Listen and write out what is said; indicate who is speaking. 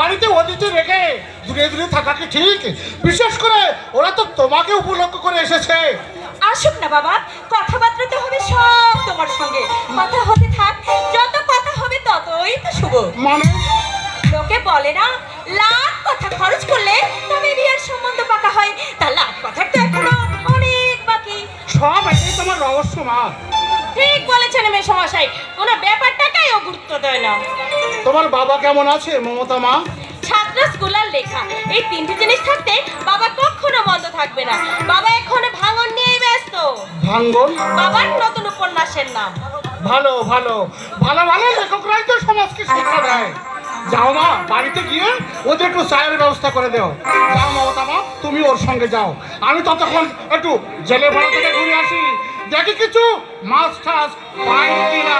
Speaker 1: বাড়িতে অতিথি রেখে দূরে দূরে থাকা কি ঠিক? বিশেষ করে ওরা তো তোমাকে উপলক্ষ করে এসেছে।
Speaker 2: আসুক না বাবা, কথাবার্তা তো হবে সব তোমার সঙ্গে। কথা হতে থাক, যত কথা হবে ততই তো শুভ।
Speaker 1: মানে
Speaker 2: লোকে বলে না, লাখ কথা খরচ করলে তবে বিয়ের সম্বন্ধ পাকা হয়। তা লাখ কথার তো এখনো অনেক বাকি।
Speaker 1: সব এটাই তোমার রহস্য মা।
Speaker 2: ঠিক বলেছেন মেসমশাই, কোনো ব্যাপারটাকেও গুরুত্ব দেয় না।
Speaker 1: তোমার বাবা কেমন আছে মমতা মা?
Speaker 2: ছাত্র স্কুল আর লেখা, এই তিনটি জিনিস থাকতে বাবা কখনো বন্ধ থাকবে না। বাবা এখন ভাঙন নিয়েই ব্যস্ত।
Speaker 1: ভাঙ্গন?
Speaker 2: বাবার নতুন উপন্যাসের নাম।
Speaker 1: ভালো ভালো ভালো ভালো লেখকরাই তো সমাজকে শিক্ষা দেয়। যাও মা, বাড়িতে গিয়ে ওদের একটু চায়ের ব্যবস্থা করে দাও। যাও মমতা মা, তুমি ওর সঙ্গে যাও। আমি ততক্ষণ একটু জেলে ভাড়া থেকে ঘুরে আসি, দেখি কিছু মাছ টাছ পাই কিনা।